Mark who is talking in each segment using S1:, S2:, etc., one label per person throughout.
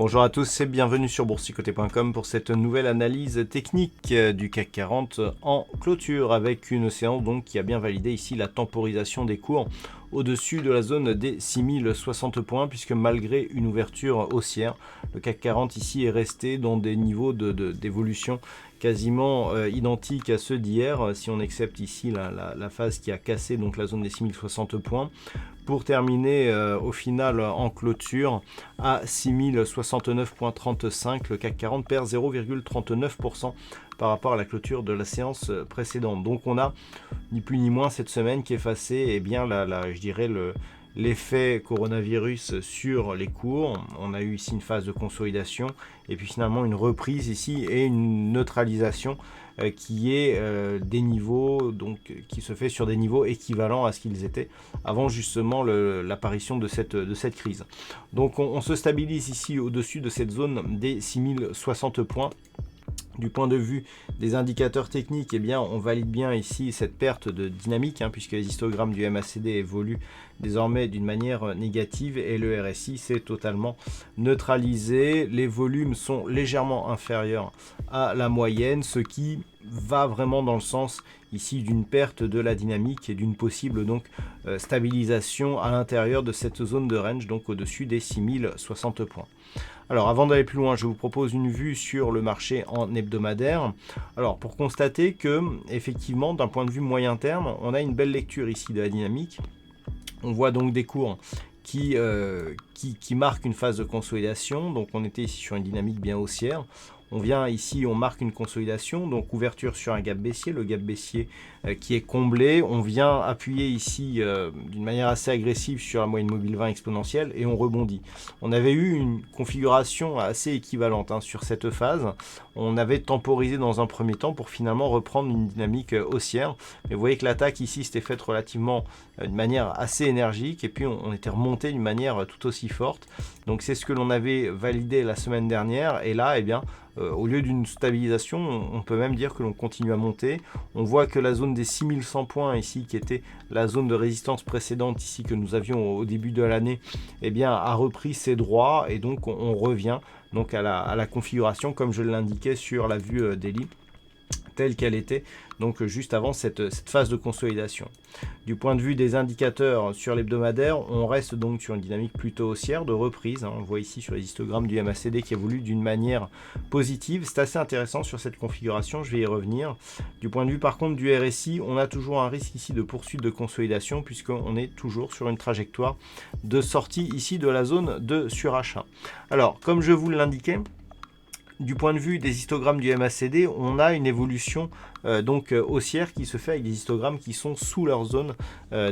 S1: Bonjour à tous et bienvenue sur boursicoté.com pour cette nouvelle analyse technique du CAC 40 en clôture avec une séance donc qui a bien validé ici la temporisation des cours au-dessus de la zone des 6060 points puisque malgré une ouverture haussière, le CAC 40 ici est resté dans des niveaux d'évolution quasiment identiques à ceux d'hier si on accepte ici la phase qui a cassé donc la zone des 6060 points pour terminer au final en clôture à 6069,35. Le CAC 40 perd 0,39% par rapport à la clôture de la séance précédente. Donc on a ni plus ni moins cette semaine qui est effacée eh bien je dirais l'effet coronavirus sur les cours. On a eu ici une phase de consolidation et puis finalement une reprise ici et une neutralisation qui est des niveaux donc qui se fait sur des niveaux équivalents à ce qu'ils étaient avant justement l'apparition de cette crise. Donc on se stabilise ici au-dessus de cette zone des 6060 points. Du point de vue des indicateurs techniques, eh bien, on valide bien ici cette perte de dynamique, puisque les histogrammes du MACD évoluent désormais d'une manière négative et le RSI s'est totalement neutralisé. Les volumes sont légèrement inférieurs à la moyenne, ce qui va vraiment dans le sens ici d'une perte de la dynamique et d'une possible donc stabilisation à l'intérieur de cette zone de range, donc au-dessus des 6060 points. Alors avant d'aller plus loin, je vous propose une vue sur le marché en hebdomadaire. Alors pour constater que effectivement d'un point de vue moyen terme, on a une belle lecture ici de la dynamique. On voit donc des cours qui marquent une phase de consolidation. Donc on était ici sur une dynamique bien haussière. On vient ici, on marque une consolidation, donc ouverture sur un gap baissier, le gap baissier qui est comblé. On vient appuyer ici d'une manière assez agressive sur la moyenne mobile 20 exponentielle et on rebondit. On avait eu une configuration assez équivalente sur cette phase. On avait temporisé dans un premier temps pour finalement reprendre une dynamique haussière. Mais vous voyez que l'attaque ici s'était faite relativement d'une manière assez énergique et puis on était remonté d'une manière tout aussi forte. Donc c'est ce que l'on avait validé la semaine dernière et là, eh bien, au lieu d'une stabilisation, on peut même dire que l'on continue à monter. On voit que la zone des 6100 points ici, qui était la zone de résistance précédente ici que nous avions au début de l'année, eh bien, a repris ses droits et donc on revient donc à la configuration comme je l'indiquais sur la vue daily telle qu'elle était donc juste avant cette phase de consolidation. Du point de vue des indicateurs sur l'hebdomadaire, on reste donc sur une dynamique plutôt haussière de reprise. On voit ici sur les histogrammes du MACD qui évolue d'une manière positive. C'est assez intéressant sur cette configuration, je vais y revenir. Du point de vue par contre du RSI, on a toujours un risque ici de poursuite de consolidation puisqu'on est toujours sur une trajectoire de sortie ici de la zone de surachat. Alors, comme je vous l'indiquais, du point de vue des histogrammes du MACD, on a une évolution haussière qui se fait avec des histogrammes qui sont sous leur zone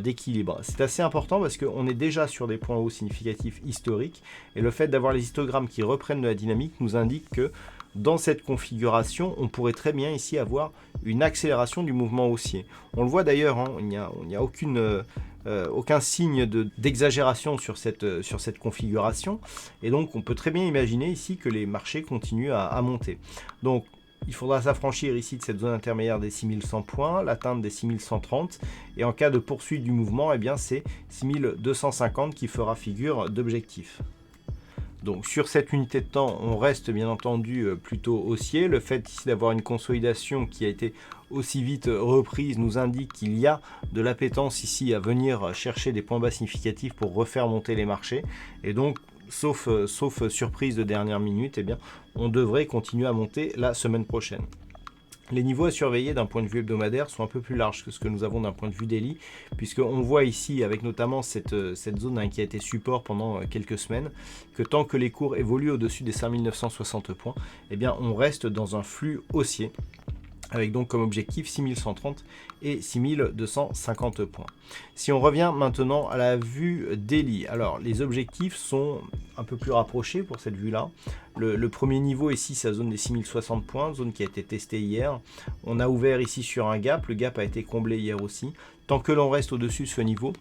S1: d'équilibre. C'est assez important parce qu'on est déjà sur des points hauts significatifs historiques et le fait d'avoir les histogrammes qui reprennent de la dynamique nous indique que dans cette configuration, on pourrait très bien ici avoir une accélération du mouvement haussier. On le voit d'ailleurs, il n'y a aucun signe d'exagération sur cette configuration. Et donc, on peut très bien imaginer ici que les marchés continuent à monter. Donc, il faudra s'affranchir ici de cette zone intermédiaire des 6100 points, l'atteinte des 6130. Et en cas de poursuite du mouvement, eh bien, c'est 6250 qui fera figure d'objectif. Donc sur cette unité de temps, on reste bien entendu plutôt haussier. Le fait ici d'avoir une consolidation qui a été aussi vite reprise nous indique qu'il y a de l'appétence ici à venir chercher des points bas significatifs pour refaire monter les marchés. Et donc, sauf surprise de dernière minute, eh bien, on devrait continuer à monter la semaine prochaine. Les niveaux à surveiller d'un point de vue hebdomadaire sont un peu plus larges que ce que nous avons d'un point de vue daily, puisqu'on voit ici, avec notamment cette zone qui a été support pendant quelques semaines, que tant que les cours évoluent au-dessus des 5960 points, eh bien, on reste dans un flux haussier, avec donc comme objectif 6130 et 6250 points. Si on revient maintenant à la vue daily, alors les objectifs sont un peu plus rapprochés pour cette vue-là. Le premier niveau ici, c'est la zone des 6060 points, zone qui a été testée hier. On a ouvert ici sur un gap, le gap a été comblé hier aussi. Tant que l'on reste au-dessus de ce niveau,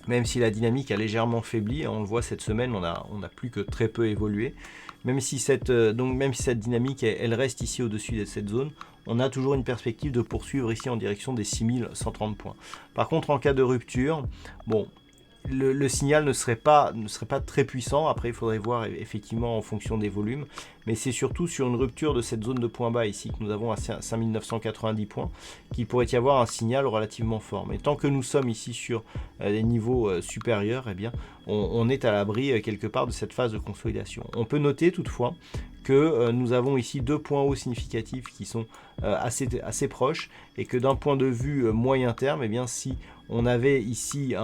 S1: même si la dynamique a légèrement faibli, on le voit cette semaine, on a plus que très peu évolué. Même si cette dynamique elle reste ici au-dessus de cette zone, on a toujours une perspective de poursuivre ici en direction des 6130 points. Par contre, en cas de rupture, bon, le signal ne serait pas très puissant. Après, il faudrait voir effectivement en fonction des volumes. Mais c'est surtout sur une rupture de cette zone de point bas ici que nous avons à 5990 points qu'il pourrait y avoir un signal relativement fort. Mais tant que nous sommes ici sur des niveaux supérieurs, eh bien, on est à l'abri quelque part de cette phase de consolidation. On peut noter toutefois que nous avons ici deux points hauts significatifs qui sont assez proches et que d'un point de vue moyen terme, eh bien, si on avait ici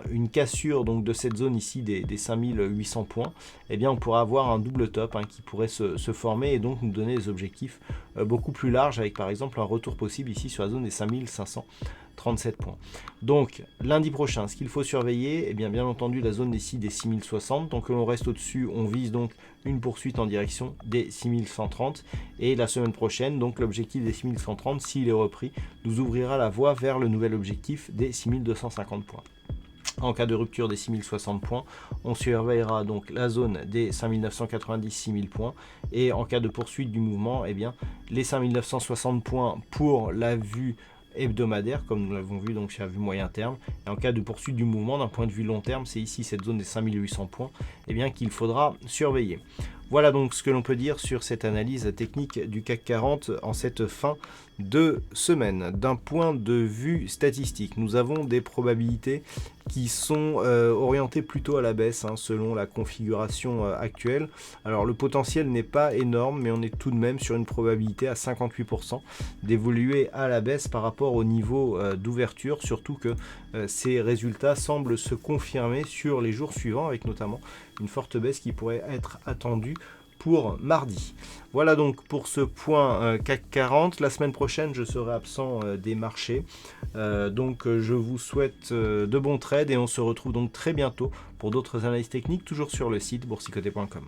S1: une cassure donc, de cette zone ici des 5800 points, eh bien, on pourrait avoir un double top qui pourrait se former et donc nous donner des objectifs beaucoup plus larges avec par exemple un retour possible ici sur la zone des 5537 points. Donc lundi prochain, ce qu'il faut surveiller, eh bien entendu la zone ici des 6060. Tant que l'on reste au-dessus, on vise donc une poursuite en direction des 6130. Et la semaine prochaine, donc l'objectif des 6130, s'il est repris, nous ouvrira la voie vers le nouvel objectif des 6250 points. En cas de rupture des 6060 points, on surveillera donc la zone des 5990-6000 points. Et en cas de poursuite du mouvement, eh bien, les 5960 points pour la vue hebdomadaire, comme nous l'avons vu donc sur la vue moyen terme. Et en cas de poursuite du mouvement, d'un point de vue long terme, c'est ici cette zone des 5800 points eh bien, qu'il faudra surveiller. Voilà donc ce que l'on peut dire sur cette analyse technique du CAC 40 en cette fin de semaine. D'un point de vue statistique, nous avons des probabilités qui sont orientées plutôt à la baisse selon la configuration actuelle. Alors le potentiel n'est pas énorme, mais on est tout de même sur une probabilité à 58% d'évoluer à la baisse par rapport au niveau d'ouverture, surtout que ces résultats semblent se confirmer sur les jours suivants, avec notamment une forte baisse qui pourrait être attendue pour mardi. Voilà donc pour ce point CAC 40. La semaine prochaine, je serai absent des marchés. Donc je vous souhaite de bons trades et on se retrouve donc très bientôt pour d'autres analyses techniques, toujours sur le site boursicoté.com.